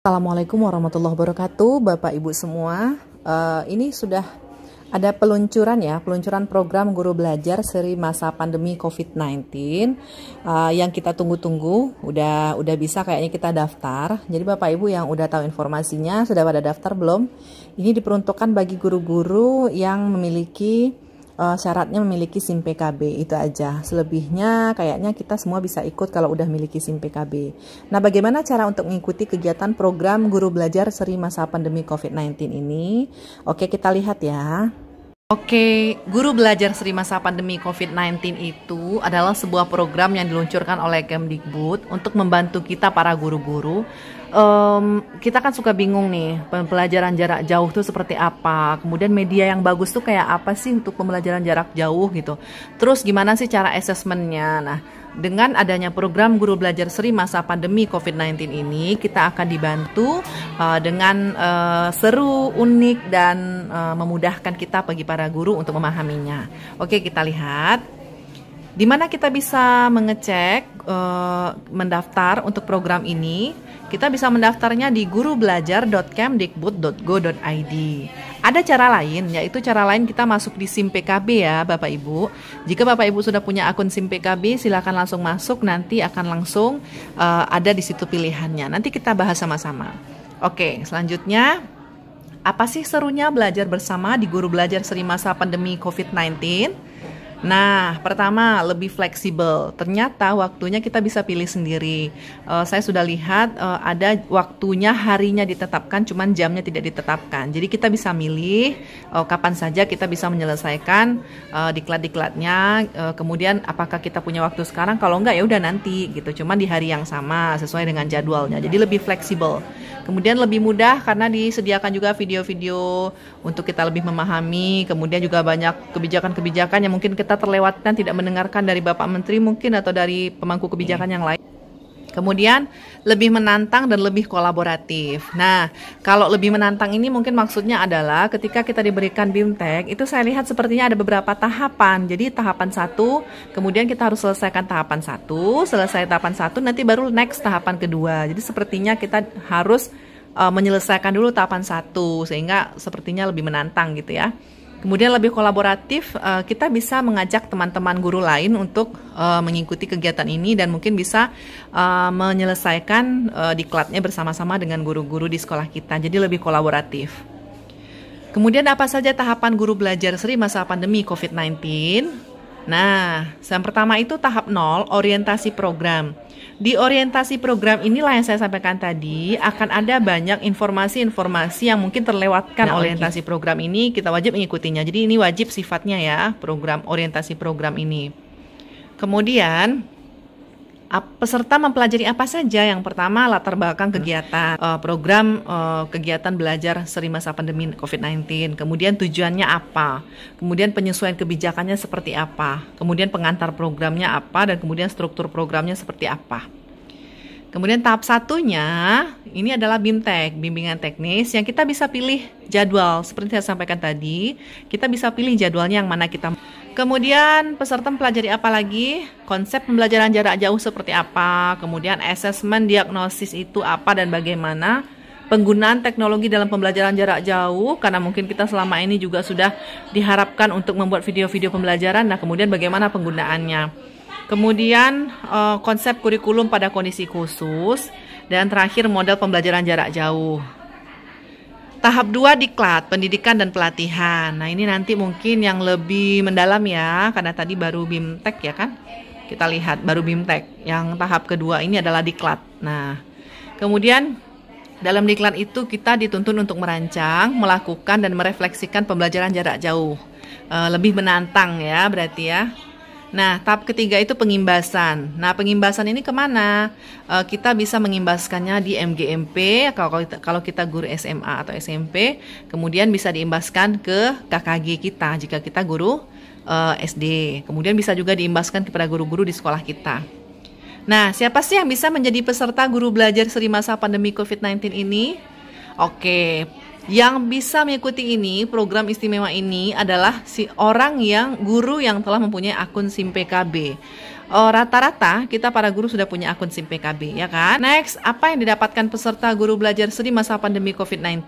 Assalamualaikum warahmatullahi wabarakatuh, Bapak Ibu semua. Ini sudah ada peluncuran program Guru Belajar seri masa pandemi COVID-19 yang kita tunggu-tunggu. Udah bisa kayaknya kita daftar. Jadi Bapak Ibu yang udah tahu informasinya, sudah pada daftar belum? Ini diperuntukkan bagi guru-guru yang memiliki syaratnya memiliki SIM PKB, itu aja. Selebihnya kayaknya kita semua bisa ikut kalau udah memiliki SIM PKB. Nah, bagaimana cara untuk mengikuti kegiatan program Guru Belajar seri masa pandemi COVID-19 ini? Oke, kita lihat ya. Oke, Guru Belajar seri masa pandemi COVID-19 itu adalah sebuah program yang diluncurkan oleh Kemdikbud untuk membantu kita para guru-guru. Kita kan suka bingung nih, pembelajaran jarak jauh itu seperti apa, kemudian media yang bagus tuh kayak apa sih untuk pembelajaran jarak jauh gitu. Terus gimana sih cara asesmennya? Nah, dengan adanya program Guru Belajar seri masa pandemi COVID-19 ini, kita akan dibantu dengan seru, unik, dan memudahkan kita bagi para guru untuk memahaminya. Oke, kita lihat. Di mana kita bisa mengecek, mendaftar untuk program ini. Kita bisa mendaftarnya di gurubelajar.kemdikbud.go.id. Ada cara lain, yaitu cara lain kita masuk di SIM PKB ya Bapak Ibu. Jika Bapak Ibu sudah punya akun SIM PKB, silakan langsung masuk, nanti akan langsung ada di situ pilihannya. Nanti kita bahas sama-sama. Oke, selanjutnya, apa sih serunya belajar bersama di Guru Belajar seri masa pandemi COVID-19? Nah, pertama, lebih fleksibel. Ternyata waktunya kita bisa pilih sendiri. Saya sudah lihat ada waktunya, harinya ditetapkan, cuman jamnya tidak ditetapkan. Jadi kita bisa milih kapan saja kita bisa menyelesaikan diklat-diklatnya. Kemudian apakah kita punya waktu sekarang? Kalau enggak ya udah nanti gitu. Cuman di hari yang sama sesuai dengan jadwalnya. Jadi lebih fleksibel. Kemudian lebih mudah karena disediakan juga video-video untuk kita lebih memahami. Kemudian juga banyak kebijakan-kebijakan yang mungkin kita terlewatkan, tidak mendengarkan dari Bapak Menteri mungkin atau dari pemangku kebijakan yang lain. Kemudian lebih menantang dan lebih kolaboratif. Nah, kalau lebih menantang ini mungkin maksudnya adalah ketika kita diberikan BIMTEK, itu saya lihat sepertinya ada beberapa tahapan. Jadi tahapan 1, kemudian kita harus selesaikan tahapan 1, selesai tahapan 1, nanti baru next tahapan kedua. Jadi sepertinya kita harus menyelesaikan dulu tahapan 1, sehingga sepertinya lebih menantang gitu ya. Kemudian lebih kolaboratif, kita bisa mengajak teman-teman guru lain untuk mengikuti kegiatan ini dan mungkin bisa menyelesaikan diklatnya bersama-sama dengan guru-guru di sekolah kita. Jadi lebih kolaboratif. Kemudian apa saja tahapan Guru Belajar seri masa pandemi COVID-19? Nah, yang pertama itu tahap 0, orientasi program. Di orientasi program inilah yang saya sampaikan tadi, akan ada banyak informasi-informasi yang mungkin terlewatkan orientasi program ini, kita wajib mengikutinya. Jadi ini wajib sifatnya ya, program orientasi program ini. Kemudian, peserta mempelajari apa saja? Yang pertama, latar belakang kegiatan, program kegiatan belajar seri masa pandemi COVID-19. Kemudian tujuannya apa? Kemudian penyesuaian kebijakannya seperti apa? Kemudian pengantar programnya apa? Dan kemudian struktur programnya seperti apa? Kemudian tahap 1-nya, ini adalah BIMTEK, bimbingan teknis, yang kita bisa pilih jadwal. Seperti saya sampaikan tadi, kita bisa pilih jadwalnya yang mana kita. Kemudian peserta mempelajari apa lagi? Konsep pembelajaran jarak jauh seperti apa? Kemudian asesmen diagnosis itu apa dan bagaimana? Penggunaan teknologi dalam pembelajaran jarak jauh, karena mungkin kita selama ini juga sudah diharapkan untuk membuat video-video pembelajaran. Nah, kemudian bagaimana penggunaannya? Kemudian konsep kurikulum pada kondisi khusus, dan terakhir model pembelajaran jarak jauh. Tahap 2 diklat, pendidikan dan pelatihan. Nah, ini nanti mungkin yang lebih mendalam ya, karena tadi baru BIMTEK ya kan. Kita lihat baru BIMTEK. Yang tahap kedua ini adalah diklat. Nah, kemudian dalam diklat itu kita dituntun untuk merancang, melakukan dan merefleksikan pembelajaran jarak jauh. Lebih menantang ya berarti ya. Nah, tahap ketiga itu pengimbasan. Nah, pengimbasan ini kemana? Kita bisa mengimbaskannya di MGMP, kalau kita guru SMA atau SMP, kemudian bisa diimbaskan ke KKG kita, jika kita guru SD. Kemudian bisa juga diimbaskan kepada guru-guru di sekolah kita. Nah, siapa sih yang bisa menjadi peserta Guru Belajar seri masa pandemi COVID-19 ini? Oke, yang bisa mengikuti ini, program istimewa ini adalah guru yang telah mempunyai akun SIM PKB. rata-rata kita para guru sudah punya akun SIM PKB, ya kan? Next, apa yang didapatkan peserta guru belajar seri masa pandemi COVID-19?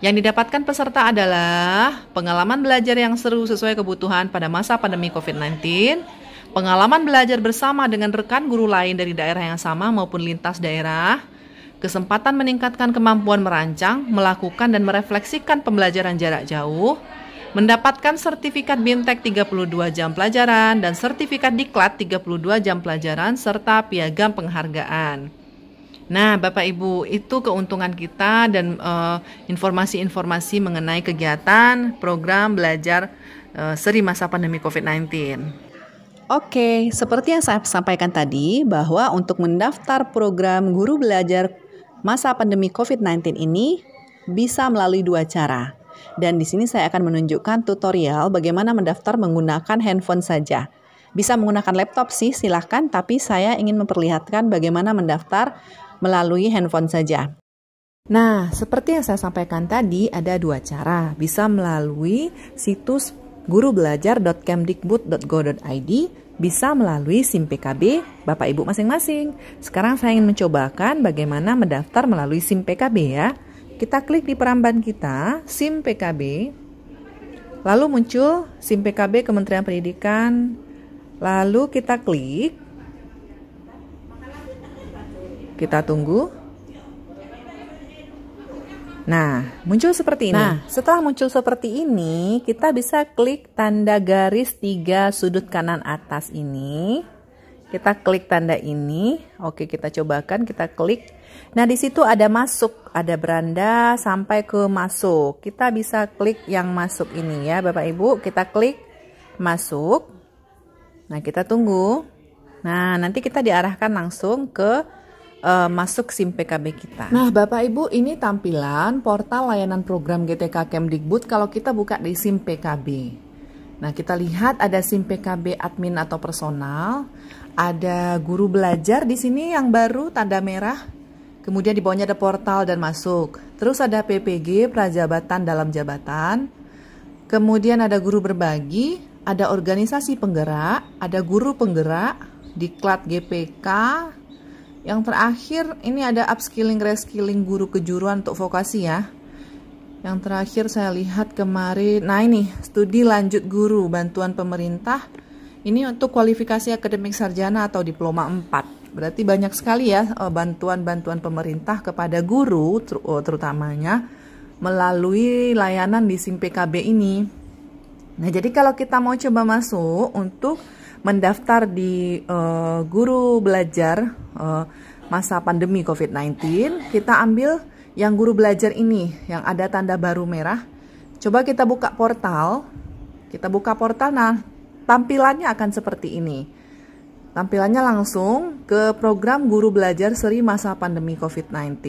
Yang didapatkan peserta adalah pengalaman belajar yang seru sesuai kebutuhan pada masa pandemi COVID-19, pengalaman belajar bersama dengan rekan guru lain dari daerah yang sama maupun lintas daerah, kesempatan meningkatkan kemampuan merancang, melakukan dan merefleksikan pembelajaran jarak jauh, mendapatkan sertifikat BIMTEK 32 jam pelajaran dan sertifikat Diklat 32 jam pelajaran serta piagam penghargaan. Nah, Bapak Ibu, itu keuntungan kita dan informasi-informasi mengenai kegiatan program belajar seri masa pandemi COVID-19. Oke, seperti yang saya sampaikan tadi bahwa untuk mendaftar program guru belajar masa pandemi COVID-19 ini bisa melalui 2 cara. Dan di sini saya akan menunjukkan tutorial bagaimana mendaftar menggunakan handphone saja. Bisa menggunakan laptop sih, silahkan, tapi saya ingin memperlihatkan bagaimana mendaftar melalui handphone saja. Nah, seperti yang saya sampaikan tadi, ada 2 cara. Bisa melalui situs gurubelajar.kemdikbud.go.id, bisa melalui SIM PKB Bapak Ibu masing-masing. Sekarang saya ingin mencobakan bagaimana mendaftar melalui SIM PKB ya. Kita klik di peramban kita, SIM PKB, lalu muncul SIM PKB Kementerian Pendidikan, lalu kita klik, kita tunggu. Nah, muncul seperti ini. Nah, setelah muncul seperti ini, kita bisa klik tanda garis 3 sudut kanan atas ini. Kita klik tanda ini. Oke, kita cobakan, kita klik. Nah, di situ ada masuk, ada beranda sampai ke masuk. Kita bisa klik yang masuk ini ya, Bapak Ibu. Kita klik masuk. Nah, kita tunggu. Nah, nanti kita diarahkan langsung ke masuk SIM PKB kita. Nah, Bapak Ibu, ini tampilan portal layanan program GTK Kemdikbud kalau kita buka di SIM PKB. Nah, kita lihat ada SIM PKB admin atau personal, ada guru belajar di sini yang baru tanda merah. Kemudian di bawahnya ada portal dan masuk. Terus ada PPG, prajabatan dalam jabatan. Kemudian ada guru berbagi, ada organisasi penggerak, ada guru penggerak, Diklat GPK. Yang terakhir ini ada upskilling, reskilling guru kejuruan untuk vokasi ya. Yang terakhir saya lihat kemarin, nah ini studi lanjut guru, bantuan pemerintah. Ini untuk kualifikasi akademik sarjana atau diploma 4. Berarti banyak sekali ya bantuan-bantuan pemerintah kepada guru terutamanya melalui layanan di SIM PKB ini. Nah, jadi kalau kita mau coba masuk untuk mendaftar di guru belajar masa pandemi COVID-19, kita ambil yang guru belajar ini yang ada tanda baru merah. Coba kita buka portal. Kita buka portal, nah tampilannya akan seperti ini. Tampilannya langsung ke program guru belajar seri masa pandemi COVID-19.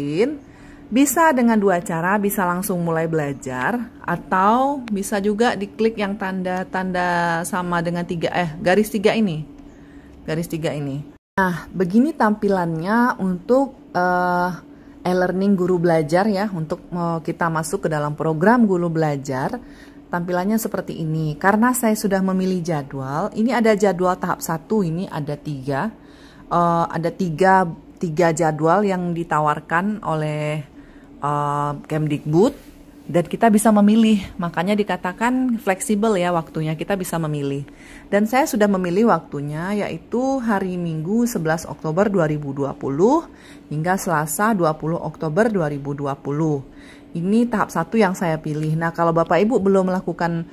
Bisa dengan 2 cara, bisa langsung mulai belajar atau bisa juga diklik yang tanda-tanda sama dengan garis 3 ini. Garis 3 ini. Nah, begini tampilannya untuk e-learning guru belajar ya, untuk kita masuk ke dalam program guru belajar. Tampilannya seperti ini. Karena saya sudah memilih jadwal, ini ada jadwal tahap 1, ini ada 3. Ada tiga jadwal yang ditawarkan oleh Kemdikbud dan kita bisa memilih. Makanya dikatakan fleksibel ya waktunya, kita bisa memilih. Dan saya sudah memilih waktunya yaitu hari Minggu 11 Oktober 2020 hingga Selasa 20 Oktober 2020. Ini tahap 1 yang saya pilih. Nah, kalau Bapak Ibu belum melakukan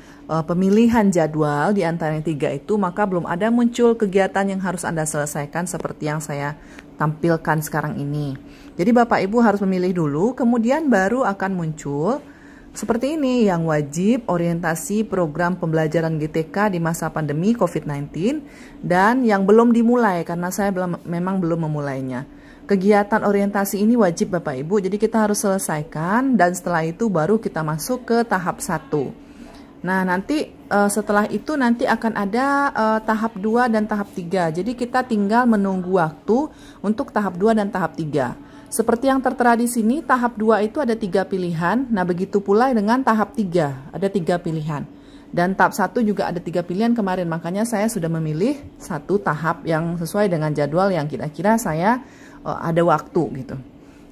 pemilihan jadwal di antara yang 3 itu, maka belum ada muncul kegiatan yang harus Anda selesaikan seperti yang saya tampilkan sekarang ini. Jadi Bapak Ibu harus memilih dulu, kemudian baru akan muncul seperti ini, yang wajib orientasi program pembelajaran GTK di masa pandemi COVID-19 dan yang belum dimulai karena saya memang belum memulainya. Kegiatan orientasi ini wajib Bapak Ibu, jadi kita harus selesaikan dan setelah itu baru kita masuk ke tahap 1. Nah, nanti setelah itu nanti akan ada tahap 2 dan tahap 3. Jadi kita tinggal menunggu waktu untuk tahap 2 dan tahap 3. Seperti yang tertera di sini, tahap 2 itu ada 3 pilihan. Nah, begitu pula dengan tahap 3, ada 3 pilihan. Dan tahap 1 juga ada 3 pilihan kemarin, makanya saya sudah memilih satu tahap yang sesuai dengan jadwal yang kira-kira saya ada waktu gitu.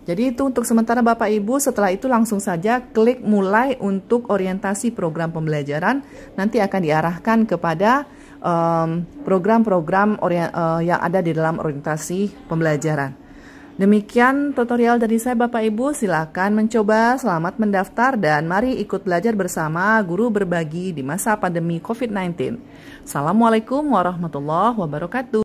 Jadi itu untuk sementara Bapak Ibu. Setelah itu langsung saja klik mulai untuk orientasi program pembelajaran. Nanti akan diarahkan kepada program-program yang ada di dalam orientasi pembelajaran. Demikian tutorial dari saya Bapak Ibu, silakan mencoba, selamat mendaftar dan mari ikut belajar bersama guru berbagi di masa pandemi COVID-19. Assalamualaikum warahmatullahi wabarakatuh.